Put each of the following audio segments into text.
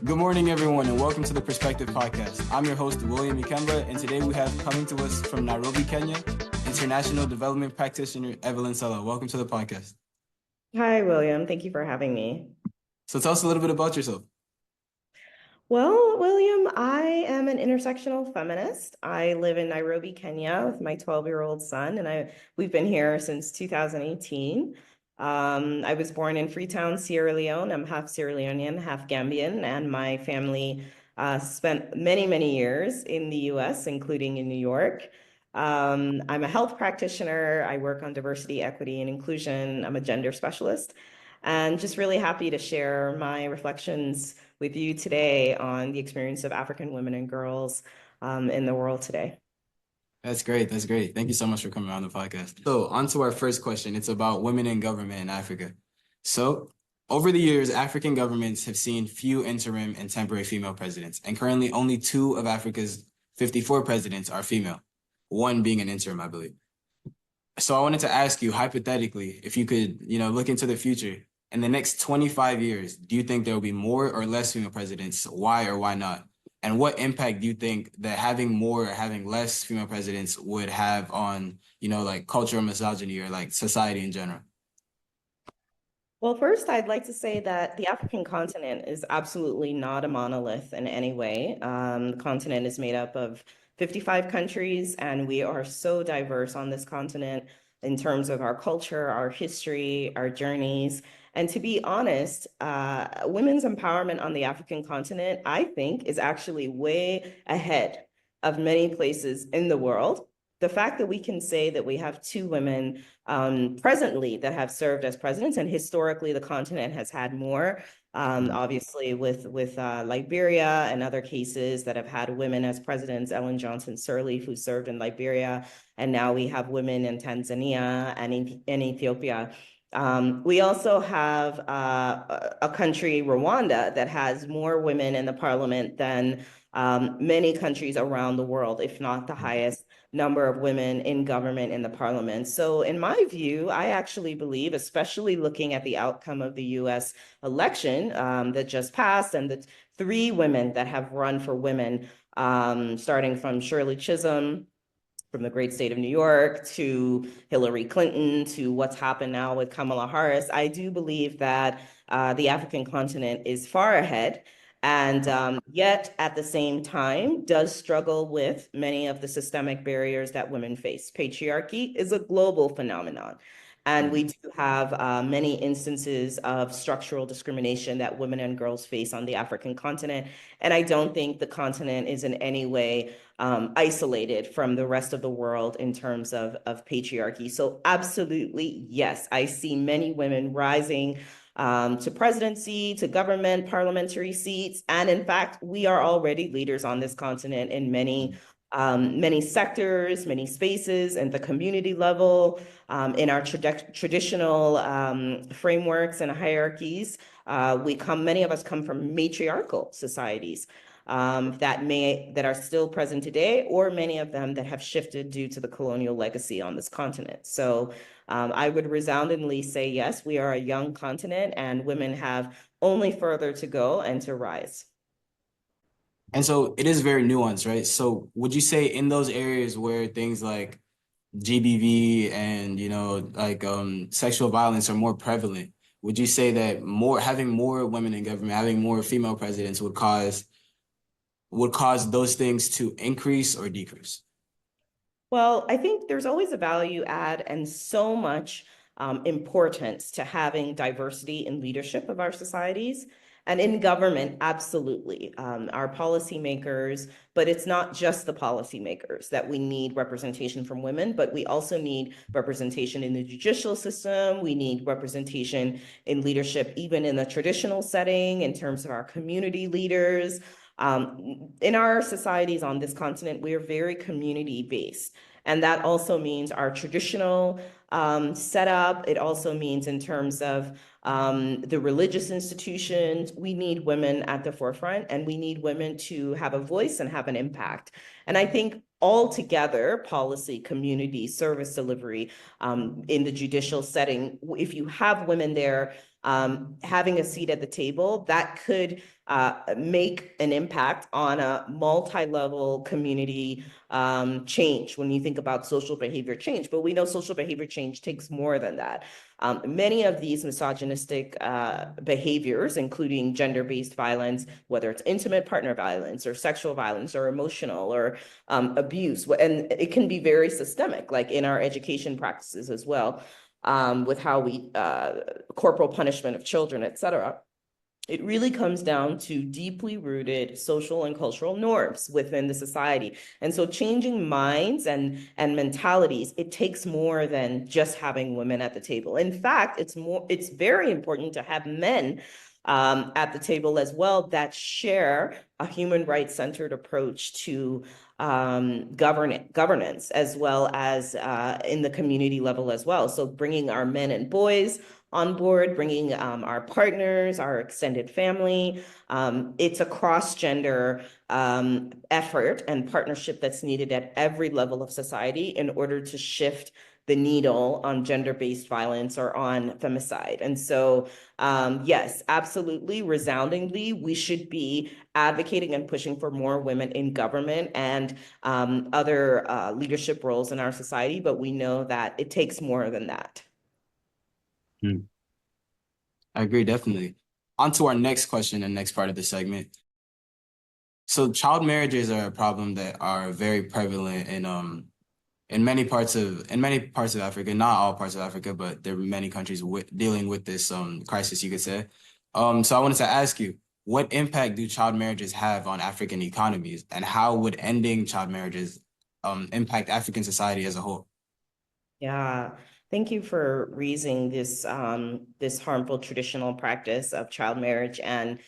Good morning, everyone, and welcome to the Perspective Podcast. I'm your host, William Ikemba, and today we have coming to us from Nairobi, Kenya, international development practitioner Evelyn Sallah. Welcome to the podcast. Hi, William. Thank you for having me. So tell us a little bit about yourself. Well, William, I am an intersectional feminist. I live in Nairobi, Kenya with my 12-year-old son, and we've been here since 2018. I was born in Freetown, Sierra Leone. I'm half Sierra Leonean, half Gambian, and my family spent many, many years in the US, including in New York. I'm a health practitioner. I work on diversity, equity, and inclusion. I'm a gender specialist, and just really happy to share my reflections with you today on the experience of African women and girls in the world today. That's great. That's great. Thank you so much for coming on the podcast. So on to our first question. It's about women in government in Africa. So over the years, African governments have seen few interim and temporary female presidents, and currently only 2 of Africa's 54 presidents are female, one being an interim, I believe. So I wanted to ask you, hypothetically, if you could, look into the future. In the next 25 years, do you think there will be more or less female presidents? Why or why not? And what impact do you think that having more or having less female presidents would have on, like cultural misogyny or like society in general? Well, first, I'd like to say that the African continent is absolutely not a monolith in any way. The continent is made up of 55 countries, and we are so diverse on this continent in terms of our culture, our history, our journeys. And to be honest, women's empowerment on the African continent, I think, is actually way ahead of many places in the world. The fact that we can say that we have 2 women presently that have served as presidents, and historically the continent has had more, obviously with Liberia and other cases that have had women as presidents, Ellen Johnson Sirleaf, who served in Liberia, and now we have women in Tanzania and in Ethiopia. We also have a country, Rwanda, that has more women in the parliament than many countries around the world, if not the highest number of women in government in the parliament. So in my view, I actually believe, especially looking at the outcome of the US election that just passed, and the 3 women that have run for women, starting from Shirley Chisholm, from the great state of New York, to Hillary Clinton, to what's happened now with Kamala Harris, I do believe that the African continent is far ahead, and yet at the same time does struggle with many of the systemic barriers that women face. Patriarchy is a global phenomenon, and we do have many instances of structural discrimination that women and girls face on the African continent. And I don't think the continent is in any way isolated from the rest of the world in terms of patriarchy. So absolutely, yes, I see many women rising to presidency, to government, parliamentary seats. And in fact, we are already leaders on this continent in many sectors, many spaces, and the community level, in our traditional frameworks and hierarchies. Many of us come from matriarchal societies that are still present today, or many of them that have shifted due to the colonial legacy on this continent. So I would resoundingly say, yes, we are a young continent, and women have only further to go and to rise. And so it is very nuanced, right? So would you say in those areas where things like GBV and, sexual violence are more prevalent, would you say that having more women in government, having more female presidents would cause those things to increase or decrease? Well, I think there's always a value add and so much importance to having diversity in leadership of our societies. And in government, absolutely. Our policymakers, but it's not just the policymakers that we need representation from women, but we also need representation in the judicial system. We need representation in leadership, even in the traditional setting, in terms of our community leaders. In our societies on this continent, we are very community-based. And that also means our traditional setup. It also means in terms of the religious institutions, we need women at the forefront, and we need women to have a voice and have an impact. And I think altogether, policy, community, service delivery in the judicial setting, if you have women there, having a seat at the table, that could make an impact on a multi-level community change when you think about social behavior change. But we know social behavior change takes more than that. Many of these misogynistic behaviors, including gender-based violence, whether it's intimate partner violence or sexual violence or emotional or abuse, and it can be very systemic, like in our education practices as well, with how we corporal punishment of children, et cetera. It really comes down to deeply rooted social and cultural norms within the society. And so changing minds and mentalities, it takes more than just having women at the table. In fact, it's very important to have men at the table as well that share a human rights centered approach to governance, as well as in the community level as well. So bringing our men and boys on board, bringing our partners, our extended family. It's a cross-gender effort and partnership that's needed at every level of society in order to shift the needle on gender-based violence or on femicide. And so, yes, absolutely, resoundingly, we should be advocating and pushing for more women in government and other leadership roles in our society, but we know that it takes more than that. I agree, definitely. On to our next question and next part of the segment. So child marriages are a problem that are very prevalent in many parts of Africa, not all parts of Africa, but there are many countries dealing with this crisis, you could say. So I wanted to ask you, what impact do child marriages have on African economies, and how would ending child marriages impact African society as a whole? Yeah, thank you for raising this this harmful traditional practice of child marriage. And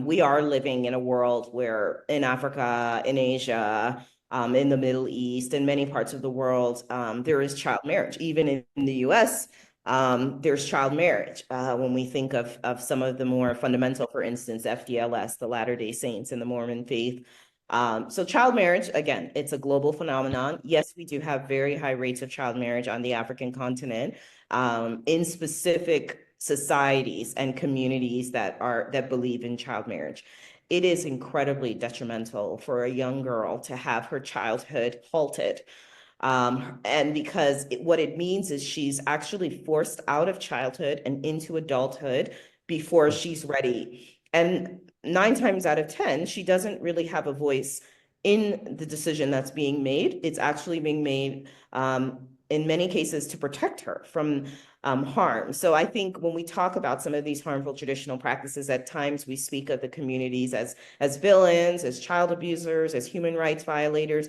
we are living in a world where in Africa, in Asia, in the Middle East, in many parts of the world, there is child marriage. Even in the US, there's child marriage. When we think of some of the more fundamental, for instance, FDLS, the Latter-day Saints and the Mormon faith. So child marriage, again, it's a global phenomenon. Yes, we do have very high rates of child marriage on the African continent, in specific societies and communities that believe in child marriage. It is incredibly detrimental for a young girl to have her childhood halted. And because what it means is she's actually forced out of childhood and into adulthood before she's ready. And 9 times out of 10, she doesn't really have a voice in the decision that's being made. It's actually being made in many cases to protect her from harm. So I think when we talk about some of these harmful traditional practices, at times we speak of the communities as villains, as child abusers, as human rights violators.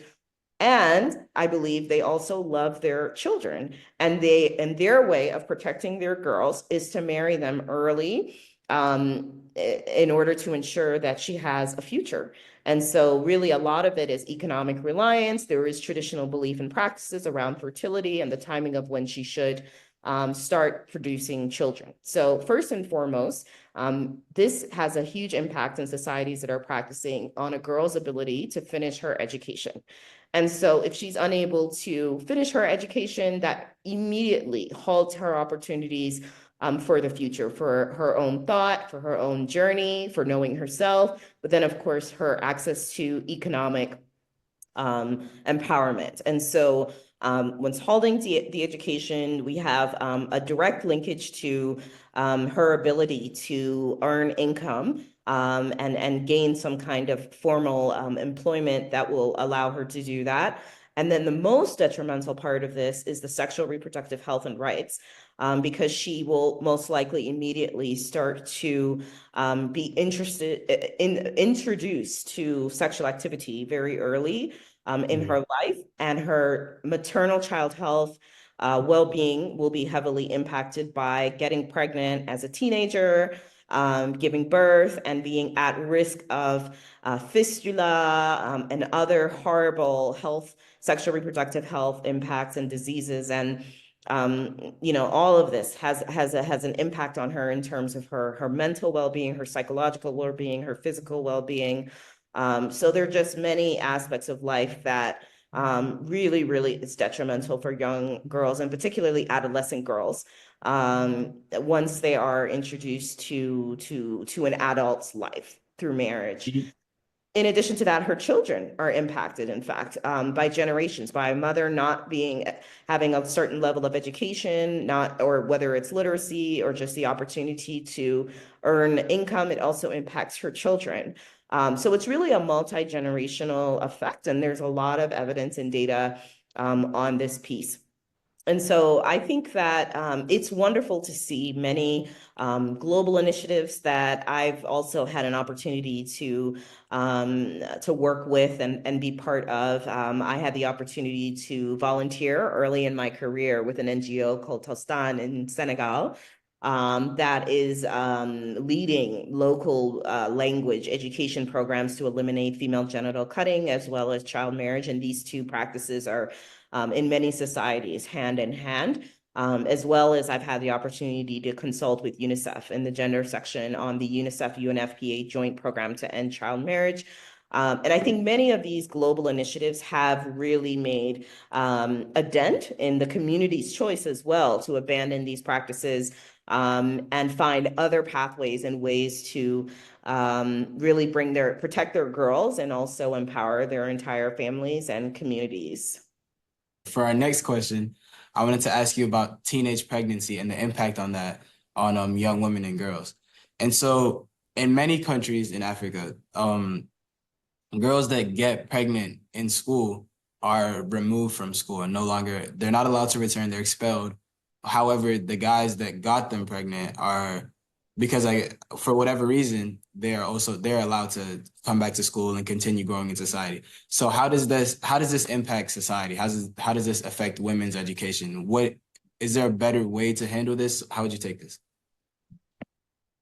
And I believe they also love their children, and their way of protecting their girls is to marry them early, in order to ensure that she has a future. And so really a lot of it is economic reliance. There is traditional belief and practices around fertility and the timing of when she should start producing children. So first and foremost, this has a huge impact in societies that are practicing on a girl's ability to finish her education. And so if she's unable to finish her education, that immediately halts her opportunities for the future, for her own thought, for her own journey, for knowing herself, but then of course her access to economic empowerment. And so once halting the education, we have a direct linkage to her ability to earn income and gain some kind of formal employment that will allow her to do that. And then the most detrimental part of this is the sexual reproductive health and rights, because she will most likely immediately start to be introduced to sexual activity very early in her life, and her maternal child health well-being will be heavily impacted by getting pregnant as a teenager, giving birth, and being at risk of fistula and other horrible sexual reproductive health impacts and diseases. And all of this has an impact on her in terms of her mental well-being, her psychological well-being, her physical well-being. So there are just many aspects of life that really, really is detrimental for young girls, and particularly adolescent girls. once they are introduced to an adult's life through marriage. In addition to that, her children are impacted, in fact, by generations, by a mother not having a certain level of education, or whether it's literacy or just the opportunity to earn income. It also impacts her children. So it's really a multi-generational effect, and there's a lot of evidence and data on this piece. And so I think that it's wonderful to see many global initiatives that I've also had an opportunity to work with and be part of. I had the opportunity to volunteer early in my career with an NGO called Tostan in Senegal. That is leading local language education programs to eliminate female genital cutting as well as child marriage. And these two practices are in many societies hand in hand. As well as I've had the opportunity to consult with UNICEF in the gender section on the UNICEF UNFPA joint program to end child marriage. And I think many of these global initiatives have really made a dent in the community's choice as well to abandon these practices and find other pathways and ways to really protect their girls and also empower their entire families and communities. For our next question, I wanted to ask you about teenage pregnancy and the impact on that on young women and girls. And so in many countries in Africa, girls that get pregnant in school are removed from school and they're not allowed to return, they're expelled. However, the guys that got them pregnant are, because for whatever reason, they're allowed to come back to school and continue growing in society. So how does this impact society? How does this affect women's education? Is there a better way to handle this? How would you take this?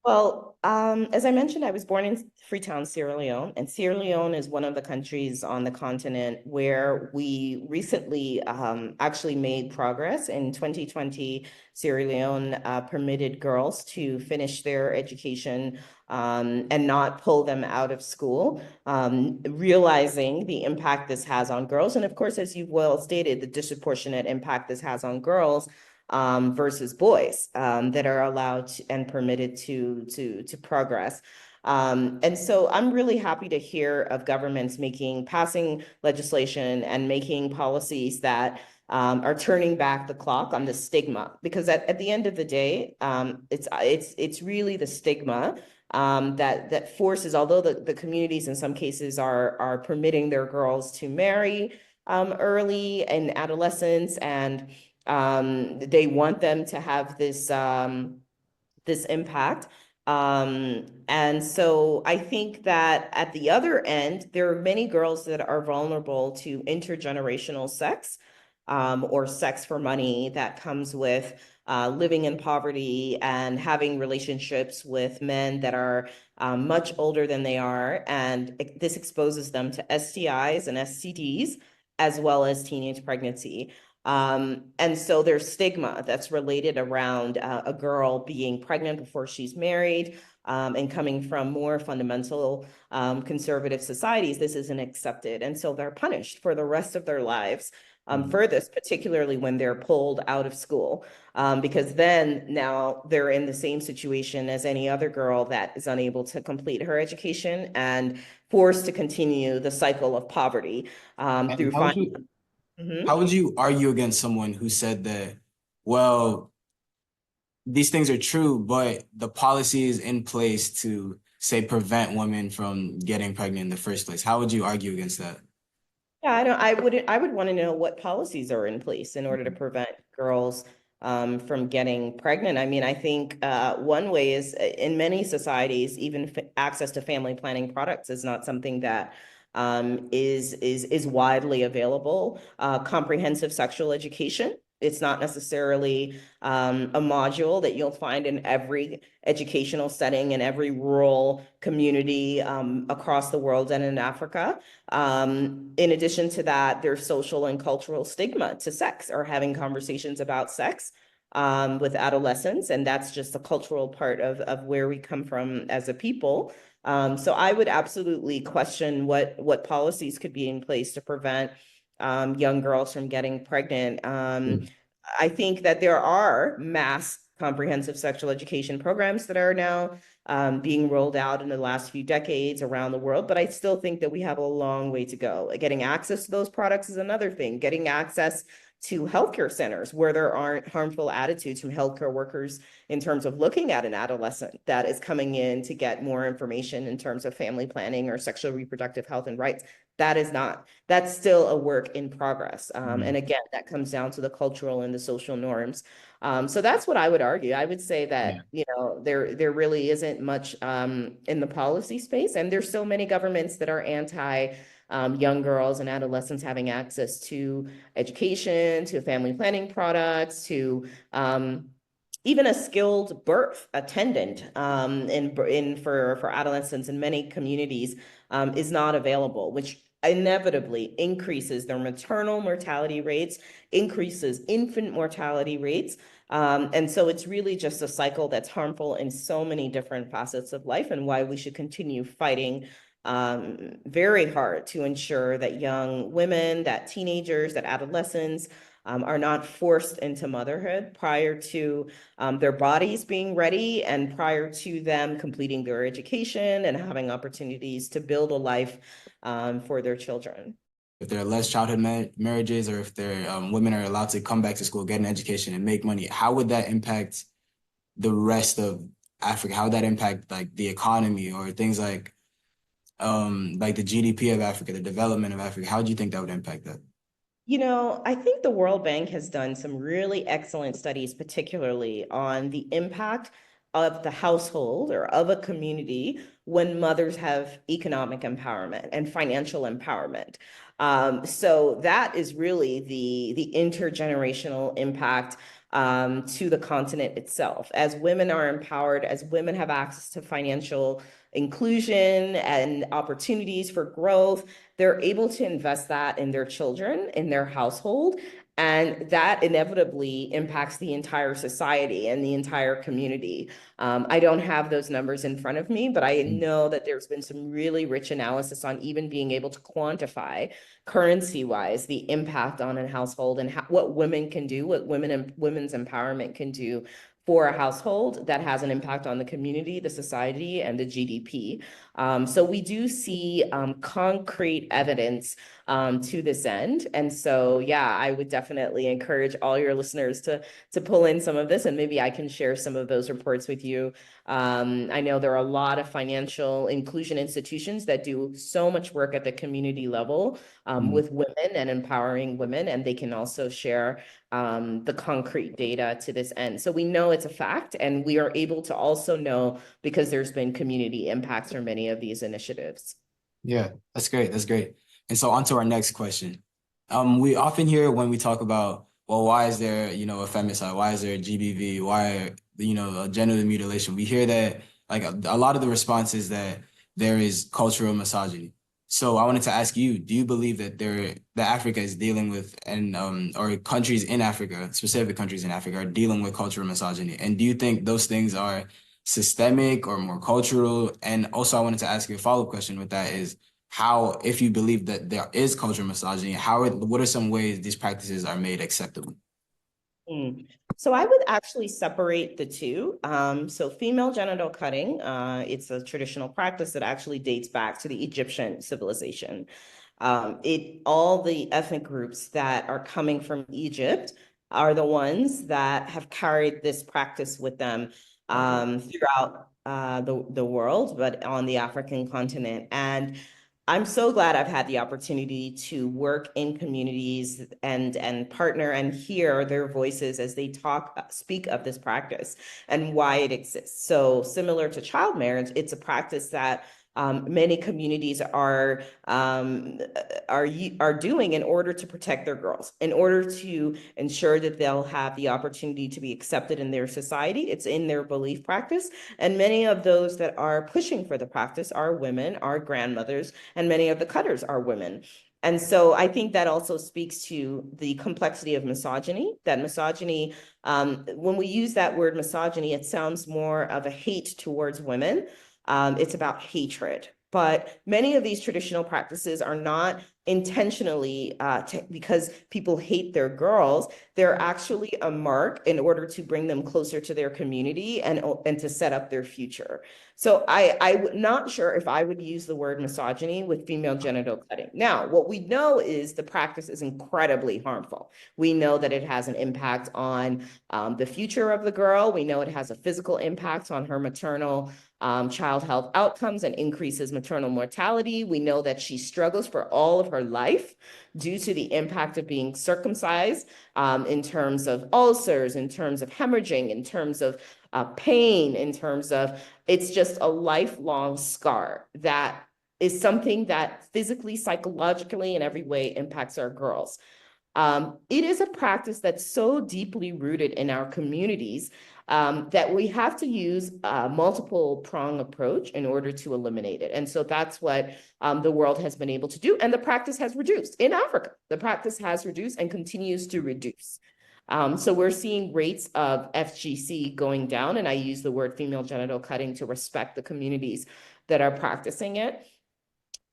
Well, as I mentioned, I was born in Freetown, Sierra Leone, and Sierra Leone is one of the countries on the continent where we recently actually made progress. In 2020, Sierra Leone permitted girls to finish their education and not pull them out of school, realizing the impact this has on girls. And of course, as you've well stated, the disproportionate impact this has on girls versus boys that are allowed and permitted to progress. And so I'm really happy to hear of governments passing legislation and making policies that are turning back the clock on the stigma, because at the end of the day, it's really the stigma that forces, although the communities in some cases are permitting their girls to marry early in adolescence, and they want them to have this impact. And so I think that at the other end, there are many girls that are vulnerable to intergenerational sex or sex for money that comes with living in poverty and having relationships with men that are much older than they are. And this exposes them to STIs and STDs, as well as teenage pregnancy. And so there's stigma that's related around a girl being pregnant before she's married, and coming from more fundamental conservative societies, this isn't accepted. And so they're punished for the rest of their lives for this, particularly when they're pulled out of school, because then now they're in the same situation as any other girl that is unable to complete her education and forced to continue the cycle of poverty through finding. How would you argue against someone who said that, well, these things are true, but the policy is in place to, say, prevent women from getting pregnant in the first place? How would you argue against that? Yeah, I would want to know what policies are in place in order to prevent girls from getting pregnant. I mean, I think one way is in many societies, even access to family planning products is not something that is widely available. Comprehensive sexual education. It's not necessarily a module that you'll find in every educational setting in every rural community across the world and in Africa. In addition to that, there's social and cultural stigma to sex or having conversations about sex with adolescents. And that's just a cultural part of where we come from as a people. So I would absolutely question what policies could be in place to prevent young girls from getting pregnant. I think that there are mass comprehensive sexual education programs that are now being rolled out in the last few decades around the world, but I still think that we have a long way to go. Getting access to those products is another thing. Getting access to healthcare centers where there aren't harmful attitudes from healthcare workers in terms of looking at an adolescent that is coming in to get more information in terms of family planning or sexual reproductive health and rights. That's still a work in progress. And again, that comes down to the cultural and the social norms. So that's what I would argue. I would say that, there really isn't much in the policy space, and there's so many governments that are anti young girls and adolescents having access to education, to family planning products, to even a skilled birth attendant for adolescents in many communities is not available, which inevitably increases their maternal mortality rates, increases infant mortality rates. And so it's really just a cycle that's harmful in so many different facets of life, and why we should continue fighting very hard to ensure that young women, that teenagers, that adolescents are not forced into motherhood prior to their bodies being ready and prior to them completing their education and having opportunities to build a life for their children. If there are less childhood marriages, or if women are allowed to come back to school, get an education, and make money, how would that impact the rest of Africa? How would that impact like the economy or things like the GDP of Africa, the development of Africa? How do you think that would impact that? I think the World Bank has done some really excellent studies, particularly on the impact of the household or of a community when mothers have economic empowerment and financial empowerment. So that is really the intergenerational impact to the continent itself. As women are empowered, as women have access to financial inclusion and opportunities for growth, they're able to invest that in their children, in their household, and that inevitably impacts the entire society and the entire community. I don't have those numbers in front of me, but I know that there's been some really rich analysis on even being able to quantify currency-wise the impact on a household and what women can do, what women's empowerment can do for a household that has an impact on the community, the society, and the GDP. So we do see concrete evidence to this end. And so, yeah, I would definitely encourage all your listeners to pull in some of this, and maybe I can share some of those reports with you. I know there are a lot of financial inclusion institutions that do so much work at the community level with women and empowering women, and they can also share the concrete data to this end. So we know it's a fact, and we are able to also know because there's been community impacts from many of these initiatives. Yeah, that's great. That's great. And so on to our next question. We often hear when we talk about, well, why is there, a femicide? Why is there a GBV? Why, genital mutilation? We hear that like a lot of the response is that there is cultural misogyny. So I wanted to ask you, do you believe that Africa is dealing with, or countries in Africa, specific countries in Africa, are dealing with cultural misogyny? And do you think those things are systemic or more cultural? And also I wanted to ask you a follow-up question with that is, how, if you believe that there is cultural misogyny, what are some ways these practices are made acceptable? So I would actually separate the two. So female genital cutting, it's a traditional practice that actually dates back to the Egyptian civilization. All the ethnic groups that are coming from Egypt are the ones that have carried this practice with them throughout the world, but on the African continent. And I'm so glad I've had the opportunity to work in communities and partner and hear their voices as they speak of this practice and why it exists. So similar to child marriage, it's a practice that many communities are doing in order to protect their girls, in order to ensure that they'll have the opportunity to be accepted in their society. It's in their belief practice. And many of those that are pushing for the practice are women, are grandmothers, and many of the cutters are women. And so I think that also speaks to the complexity of misogyny, that misogyny, when we use that word misogyny, it sounds more of a hate towards women. It's about hatred. But many of these traditional practices are not intentionally because people hate their girls. They're actually a mark in order to bring them closer to their community and to set up their future. So I'm not sure if I would use the word misogyny with female genital cutting. Now, what we know is the practice is incredibly harmful. We know that it has an impact on the future of the girl. We know it has a physical impact on her maternal child health outcomes and increases maternal mortality. We know that she struggles for all of her life due to the impact of being circumcised in terms of ulcers, in terms of hemorrhaging, in terms of pain, in terms of it's just a lifelong scar that is something that physically, psychologically, in every way impacts our girls. It is a practice that's so deeply rooted in our communities that we have to use a multiple prong approach in order to eliminate it. And so that's what the world has been able to do. And the practice has reduced in Africa. The practice has reduced and continues to reduce. So we're seeing rates of FGC going down, and I use the word female genital cutting to respect the communities that are practicing it.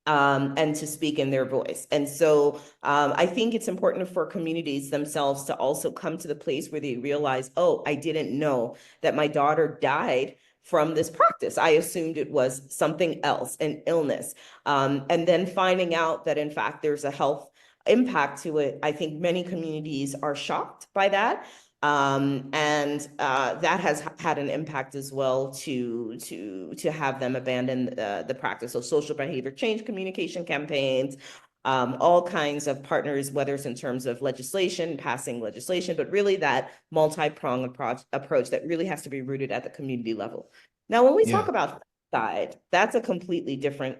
And to speak in their voice. And so I think it's important for communities themselves to also come to the place where they realize, oh, I didn't know that my daughter died from this practice. I assumed it was something else, an illness. And then finding out that in fact there's a health impact to it. I think many communities are shocked by that. And that has had an impact as well to have them abandon the practice. So social behavior change communication campaigns, all kinds of partners, whether it's in terms of legislation, passing legislation, but really that multi-pronged approach that really has to be rooted at the community level. Now, when we talk about femicide, that's a completely different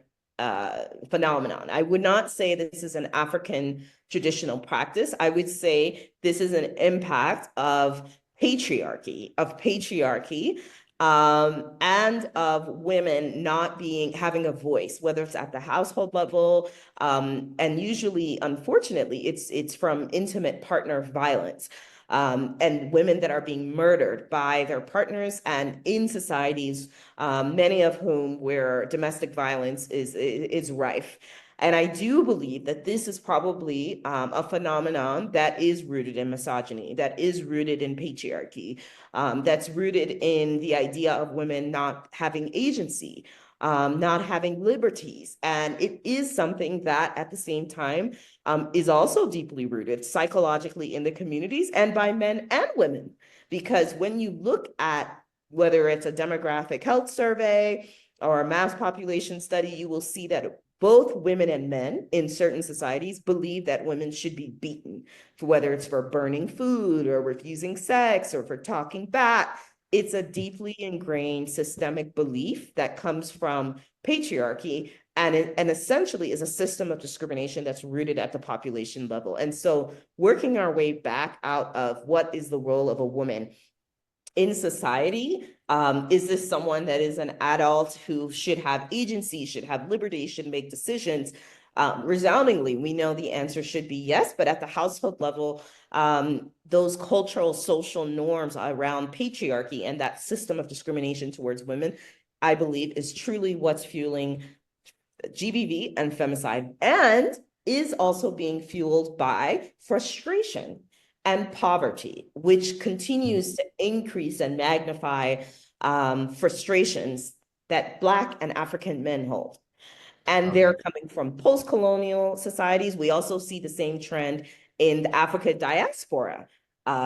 phenomenon. I would not say this is an African traditional practice. I would say this is an impact of patriarchy, and of women not having a voice, whether it's at the household level, and usually, unfortunately, it's from intimate partner violence. And women that are being murdered by their partners, and in societies, many of whom where domestic violence is rife. And I do believe that this is probably a phenomenon that is rooted in misogyny, that is rooted in patriarchy, that's rooted in the idea of women not having agency, not having liberties. And it is something that at the same time is also deeply rooted psychologically in the communities and by men and women. Because when you look at whether it's a demographic health survey or a mass population study, you will see that both women and men in certain societies believe that women should be beaten, whether it's for burning food or refusing sex or for talking back. It's a deeply ingrained systemic belief that comes from patriarchy and essentially is a system of discrimination that's rooted at the population level. And so working our way back out of what is the role of a woman in society, is this someone that is an adult who should have agency, should have liberty, should make decisions? Resoundingly, we know the answer should be yes, but at the household level, those cultural social norms around patriarchy and that system of discrimination towards women, I believe, is truly what's fueling GBV and femicide, and is also being fueled by frustration and poverty, which continues to increase and magnify frustrations that Black and African men hold. And they're coming from post-colonial societies. We also see the same trend in the Africa diaspora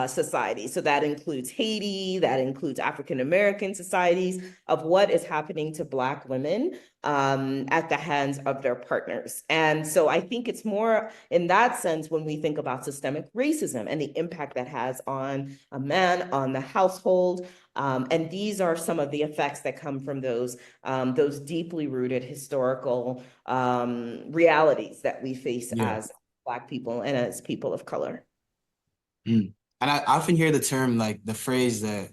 society. So that includes Haiti, that includes African-American societies, of what is happening to Black women at the hands of their partners. And so I think it's more in that sense when we think about systemic racism and the impact that has on a man, on the household. And these are some of the effects that come from those deeply rooted historical realities that we face as Black people and as people of color. Mm. And I often hear the term, like the phrase that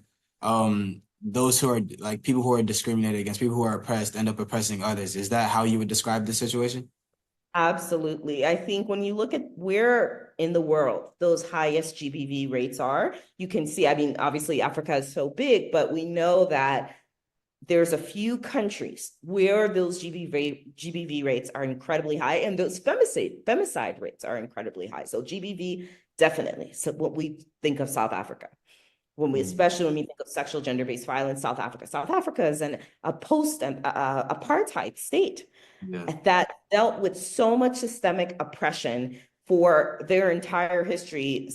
those who are like people who are discriminated against, people who are oppressed, end up oppressing others. Is that how you would describe the situation? Absolutely. I think when you look at where in the world those highest GBV rates are, you can see, I mean, obviously Africa is so big, but we know that there's a few countries where those GBV rates are incredibly high, and those femicide rates are incredibly high. So GBV, definitely. So what we think of South Africa, especially when we think of sexual gender-based violence, South Africa is a post-apartheid state that dealt with so much systemic oppression for their entire history,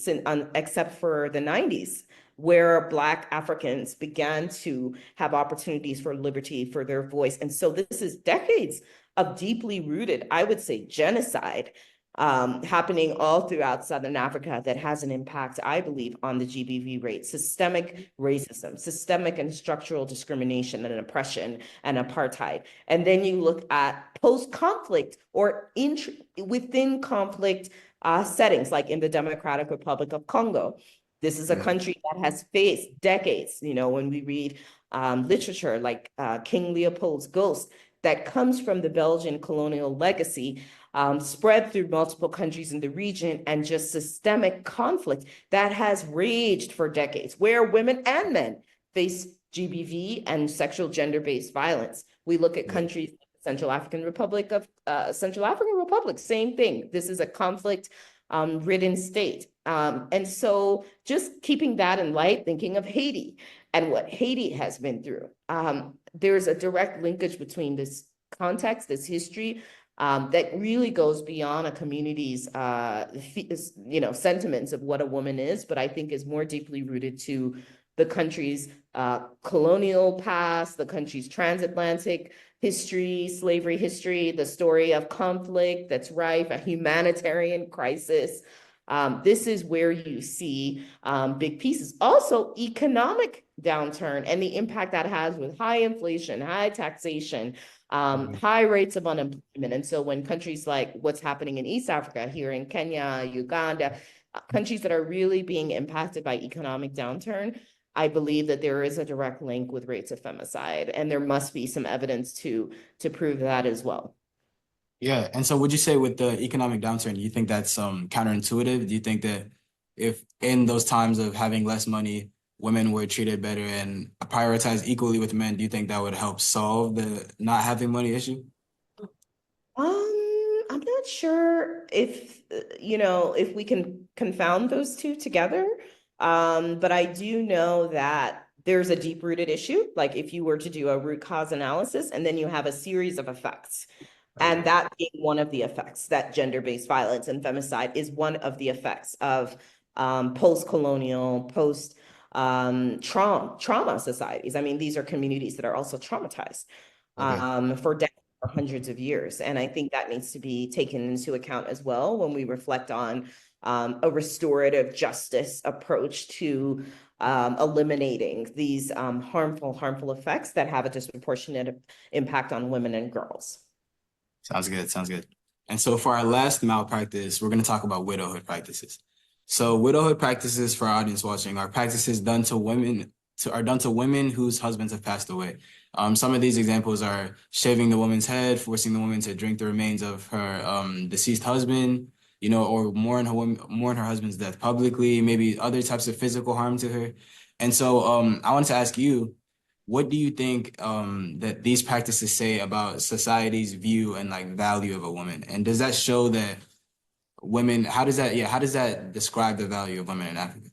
except for the 90s, where Black Africans began to have opportunities for liberty, for their voice. And so this is decades of deeply rooted, I would say, genocide happening all throughout Southern Africa that has an impact, I believe, on the GBV rate. Systemic racism, systemic and structural discrimination and oppression and apartheid. And then you look at post-conflict or within conflict settings, like in the Democratic Republic of Congo. This is a country that has faced decades, when we read literature like King Leopold's Ghost, that comes from the Belgian colonial legacy, spread through multiple countries in the region, and just systemic conflict that has raged for decades, where women and men face GBV and sexual gender-based violence. We look at countries like the Central African Republic, same thing. This is a conflict ridden state. And so just keeping that in light, thinking of Haiti and what Haiti has been through. There's a direct linkage between this context, this history, that really goes beyond a community's, sentiments of what a woman is, but I think is more deeply rooted to the country's colonial past, the country's transatlantic history, slavery history, the story of conflict that's rife, a humanitarian crisis. This is where you see big pieces. Also, economic downturn and the impact that has with high inflation, high taxation, high rates of unemployment. And so when countries like what's happening in East Africa, here in Kenya, Uganda, countries that are really being impacted by economic downturn, I believe that there is a direct link with rates of femicide, and there must be some evidence to prove that as well. Yeah, and so would you say with the economic downturn, do you think that's counterintuitive? Do you think that if in those times of having less money, women were treated better and prioritized equally with men, do you think that would help solve the not having money issue? I'm not sure if we can confound those two together. But I do know that there's a deep-rooted issue, like if you were to do a root cause analysis, and then you have a series of effects. And that being one of the effects, that gender-based violence and femicide is one of the effects of post-colonial, trauma societies. I mean, these are communities that are also traumatized for decades or hundreds of years. And I think that needs to be taken into account as well when we reflect on a restorative justice approach to eliminating these harmful effects that have a disproportionate impact on women and girls. Sounds good. Sounds good. And so for our last malpractice, we're going to talk about widowhood practices. So widowhood practices, for our audience watching, are practices done to women whose husbands have passed away. Some of these examples are shaving the woman's head, forcing the woman to drink the remains of her deceased husband, or mourn her husband's death publicly, maybe other types of physical harm to her. And so I wanted to ask you, what do you think that these practices say about society's view and value of a woman? And does that show that women, how does that describe the value of women in Africa?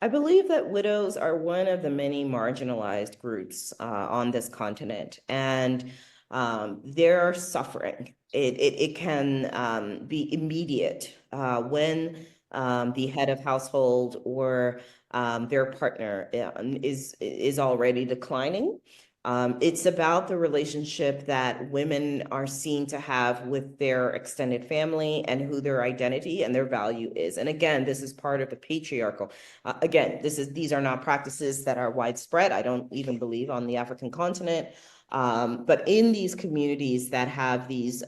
I believe that widows are one of the many marginalized groups on this continent, and they're suffering. It can be immediate when the head of household or their partner is already declining. It's about the relationship that women are seen to have with their extended family and who their identity and their value is. And again, this is part of the patriarchal. These are not practices that are widespread. I don't even believe on the African continent. But in these communities that have these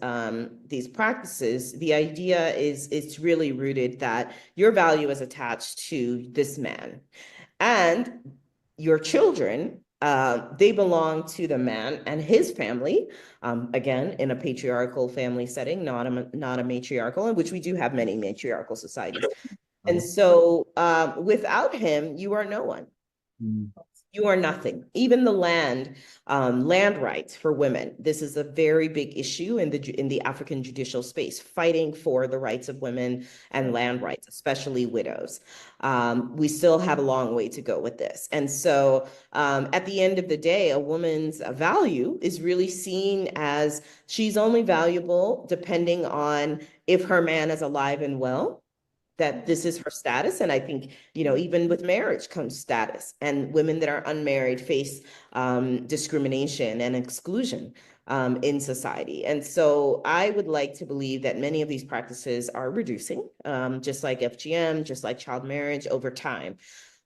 practices, the idea is it's really rooted that your value is attached to this man, and your children, they belong to the man and his family. Again, in a patriarchal family setting, not a matriarchal, in which we do have many matriarchal societies. And so without him, you are no one. You are nothing. Even the land rights for women. This is a very big issue in the African judicial space, fighting for the rights of women and land rights, especially widows. We still have a long way to go with this. And so at the end of the day, a woman's value is really seen as she's only valuable depending on if her man is alive and well, that this is her status. And I think, even with marriage comes status, and women that are unmarried face discrimination and exclusion in society. And so I would like to believe that many of these practices are reducing, just like FGM, just like child marriage over time.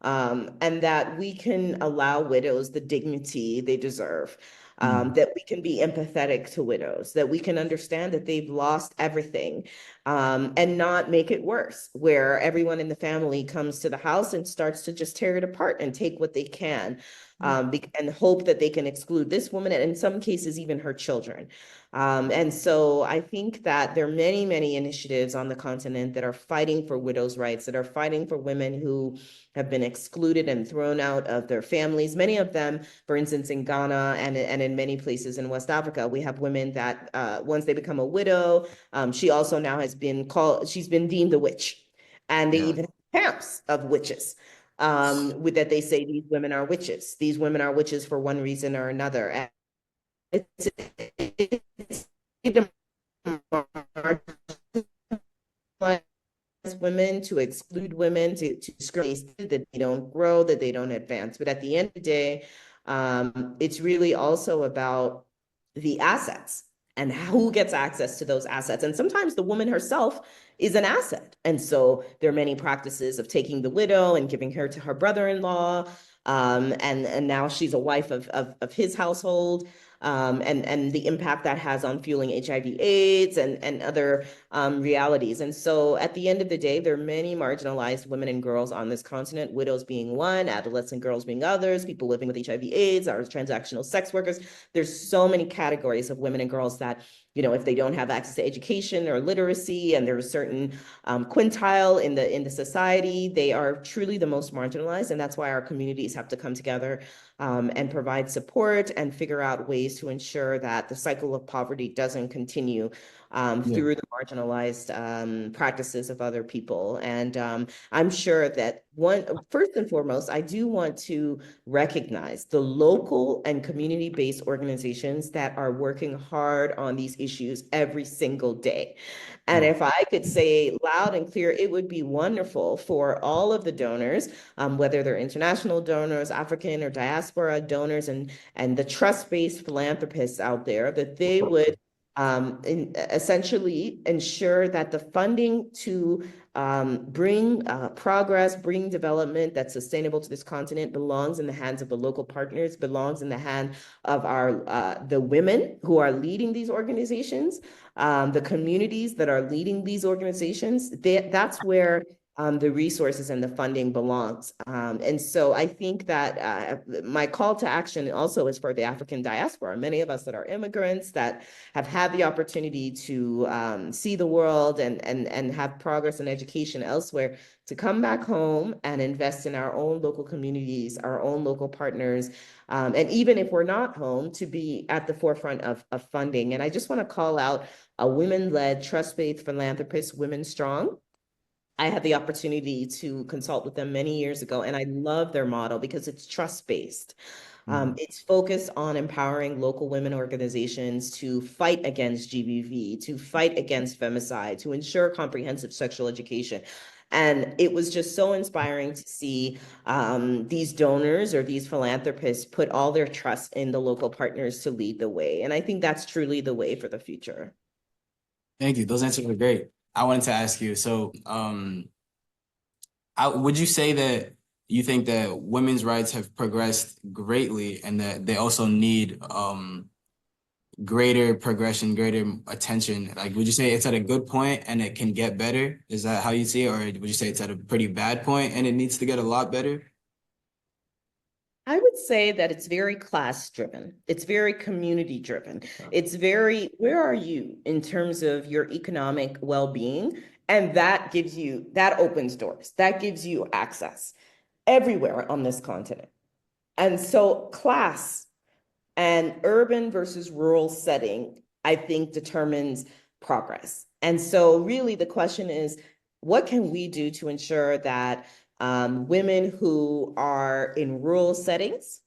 And that we can allow widows the dignity they deserve. That we can be empathetic to widows, that we can understand that they've lost everything, and not make it worse, where everyone in the family comes to the house and starts to just tear it apart and take what they can, and hope that they can exclude this woman, and in some cases, even her children. And so I think that there are many, many initiatives on the continent that are fighting for widows' rights, that are fighting for women who have been excluded and thrown out of their families. Many of them, for instance, in Ghana and in many places in West Africa, we have women that once they become a widow, she also now she's been deemed a witch. And they even have camps of witches, with that they say these women are witches. These women are witches for one reason or another. And it's women, to exclude women, to discriminate, that they don't grow, that they don't advance. But at the end of the day, it's really also about the assets and who gets access to those assets. And sometimes the woman herself is an asset. And so there are many practices of taking the widow and giving her to her brother-in-law. And now she's a wife of his household. And the impact that has on fueling HIV/AIDS and other realities. And so at the end of the day, there are many marginalized women and girls on this continent, widows being one, adolescent girls being others, people living with HIV/AIDS, our transactional sex workers. There's so many categories of women and girls that, if they don't have access to education or literacy, and there's a certain quintile in the society, they are truly the most marginalized. And that's why our communities have to come together and provide support and figure out ways to ensure that the cycle of poverty doesn't continue through the marginalized practices of other people. And I'm sure that first and foremost, I do want to recognize the local and community-based organizations that are working hard on these issues every single day. And if I could say loud and clear, it would be wonderful for all of the donors, whether they're international donors, African or diaspora donors, and the trust-based philanthropists out there, that they would essentially ensure that the funding to bring progress, bring development that's sustainable to this continent belongs in the hands of the local partners, belongs in the hand of the women who are leading these organizations, the communities that are leading these organizations. That's where the resources and the funding belongs. And so I think that my call to action also is for the African diaspora, many of us that are immigrants that have had the opportunity to see the world and have progress in education elsewhere, to come back home and invest in our own local communities, our own local partners. And even if we're not home, to be at the forefront of funding. And I just want to call out a women-led trust-based philanthropist, Women Strong. I had the opportunity to consult with them many years ago, and I love their model because it's trust-based. It's focused on empowering local women organizations to fight against GBV, to fight against femicide, to ensure comprehensive sexual education. And it was just so inspiring to see these donors or these philanthropists put all their trust in the local partners to lead the way. And I think that's truly the way for the future. Thank you. Those answers were great. I wanted to ask you, so would you say that you think that women's rights have progressed greatly and that they also need greater progression, greater attention? Like, would you say it's at a good point and it can get better? Is that how you see it? Or would you say it's at a pretty bad point and it needs to get a lot better? I would say that it's very class driven. It's very community driven. It's very, where are you in terms of your economic well-being? And that opens doors. That gives you access everywhere on this continent. And so class and urban versus rural setting, I think, determines progress. And so really the question is, what can we do to ensure that women who are in rural settings,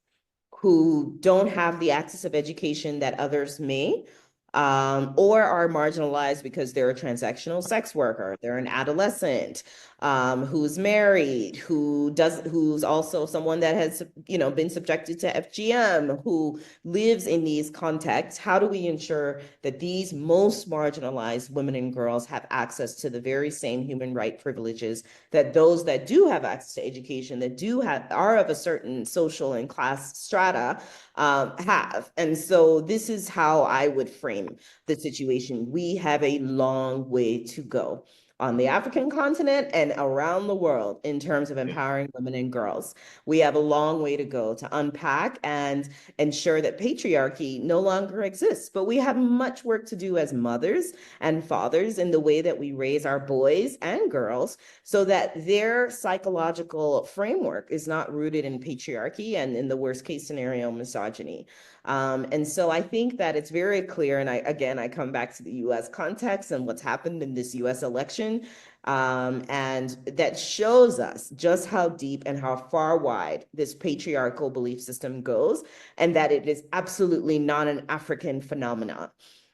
who don't have the access of education that others may, or are marginalized because they're a transactional sex worker, they're an adolescent, who's married, who's also someone that has, been subjected to FGM, who lives in these contexts. How do we ensure that these most marginalized women and girls have access to the very same human right privileges that those that do have access to education, that are of a certain social and class strata, have? And so this is how I would frame the situation. We have a long way to go on the African continent and around the world in terms of empowering women and girls. We have a long way to go to unpack and ensure that patriarchy no longer exists. But we have much work to do as mothers and fathers in the way that we raise our boys and girls so that their psychological framework is not rooted in patriarchy and, in the worst case scenario, misogyny. And so I think that it's very clear, and I come back to the US context and what's happened in this US election, and that shows us just how deep and how far wide this patriarchal belief system goes, and that it is absolutely not an African phenomenon.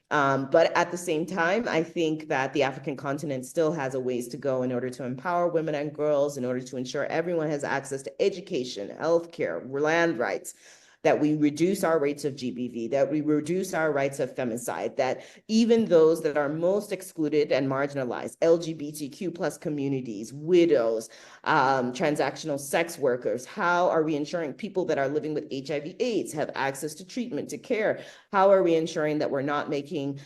But at the same time, I think that the African continent still has a ways to go in order to empower women and girls, in order to ensure everyone has access to education, healthcare, land rights, that we reduce our rates of GBV, that we reduce our rates of femicide, that even those that are most excluded and marginalized, LGBTQ plus communities, widows, transactional sex workers, how are we ensuring people that are living with HIV/AIDS have access to treatment, to care? How are we ensuring that we're not making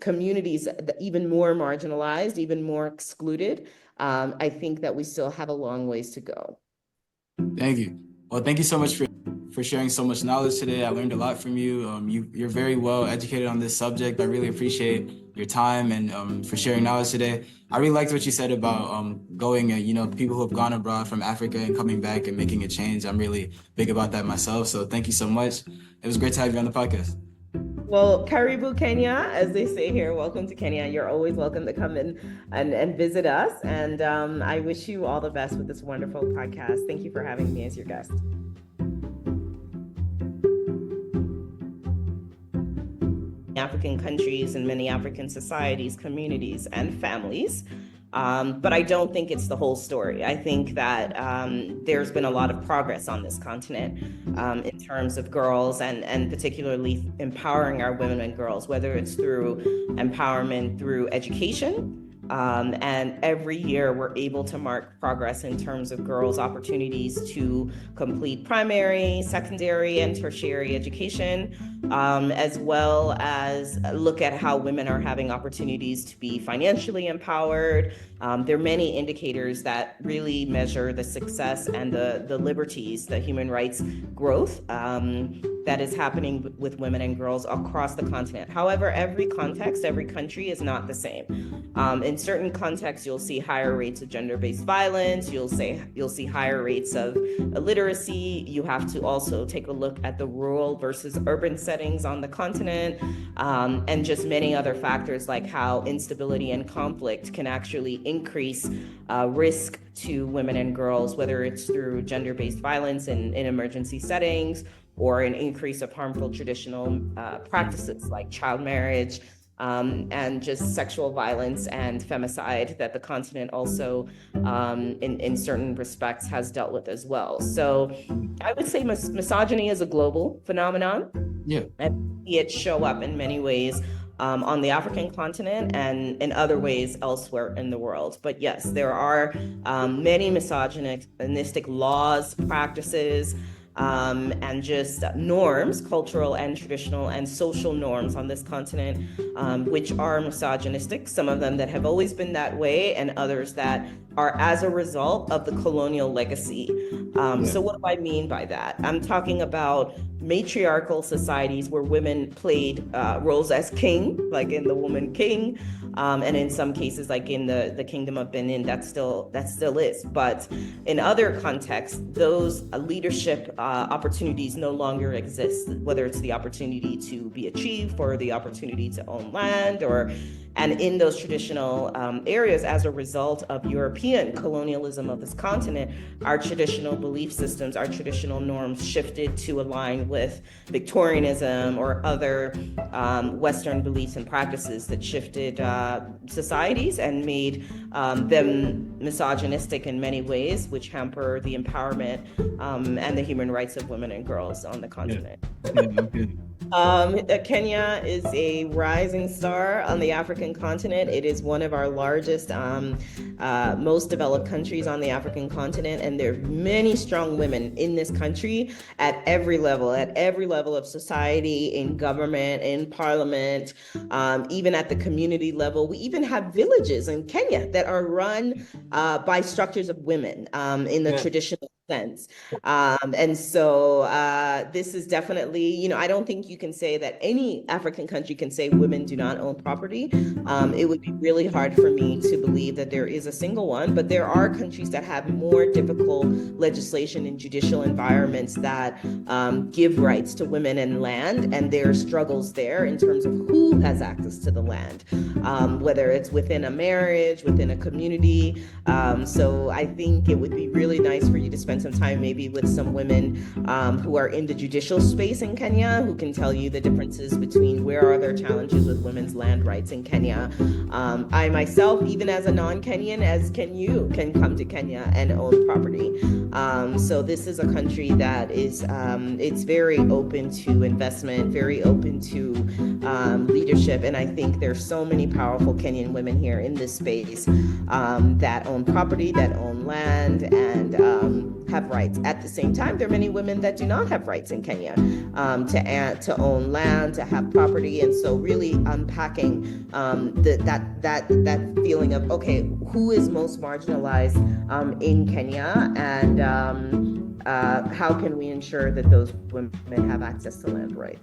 communities even more marginalized, even more excluded? I think that we still have a long ways to go. Thank you. Well, thank you so much for sharing so much knowledge today. I learned a lot from you. You're very well educated on this subject. I really appreciate your time and for sharing knowledge today. I really liked what you said about going, people who have gone abroad from Africa and coming back and making a change. I'm really big about that myself. So thank you so much. It was great to have you on the podcast. Well, Karibu Kenya, as they say here, welcome to Kenya. You're always welcome to come in and visit us. And I wish you all the best with this wonderful podcast. Thank you for having me as your guest. African countries and many African societies, communities, and families. But I don't think it's the whole story. I think that there's been a lot of progress on this continent in terms of girls and particularly empowering our women and girls, whether it's through empowerment through education. And every year we're able to mark progress in terms of girls' opportunities to complete primary, secondary, and tertiary education, as well as look at how women are having opportunities to be financially empowered. There are many indicators that really measure the success and the liberties, the human rights growth that is happening with women and girls across the continent. However, every context, every country is not the same. In certain contexts, you'll see higher rates of gender-based violence. You'll see higher rates of illiteracy. You have to also take a look at the rural versus urban settings on the continent, and just many other factors like how instability and conflict can actually increase risk to women and girls, whether it's through gender-based violence in emergency settings, or an increase of harmful traditional practices like child marriage, and just sexual violence and femicide that the continent also, in certain respects, has dealt with as well. So I would say misogyny is a global phenomenon. Yeah. And see it show up in many ways on the African continent and in other ways elsewhere in the world. But yes, there are many misogynistic laws, practices, and just norms, cultural and traditional and social norms on this continent, which are misogynistic, some of them that have always been that way, and others that are as a result of the colonial legacy. So what do I mean by that? I'm talking about matriarchal societies where women played roles as king, like in the Woman King, and in some cases, like in the Kingdom of Benin, that still is. But in other contexts, those leadership opportunities no longer exist, whether it's the opportunity to be a chief or the opportunity to own land, and in those traditional areas, as a result of European colonialism of this continent, our traditional belief systems, our traditional norms shifted to align with Victorianism or other Western beliefs and practices that shifted societies and made them misogynistic in many ways, which hamper the empowerment and the human rights of women and girls on the continent. Kenya is a rising star on the African continent. It is one of our largest, most developed countries on the African continent, and there are many strong women in this country at every level of society, in government, in parliament, even at the community level. We even have villages in Kenya that are run by structures of women in the traditional sense. And so this is definitely, I don't think you can say that any African country can say women do not own property. It would be really hard for me to believe that there is a single one, but there are countries that have more difficult legislation and judicial environments that give rights to women and land, and there are struggles there in terms of who has access to the land, whether it's within a marriage, within a community. So I think it would be really nice for you to spend some time maybe with some women who are in the judicial space in Kenya, who can tell you the differences between where are there challenges with women's land rights in Kenya. I myself, even as a non-Kenyan, as can you, can come to Kenya and own property. So this is a country that is, it's very open to investment, very open to leadership. And I think there's so many powerful Kenyan women here in this space that own property, that own land, and have rights. At the same time, there are many women that do not have rights in Kenya to own land, to have property. And so really unpacking that feeling of, okay, who is most marginalized in Kenya, and how can we ensure that those women have access to land rights?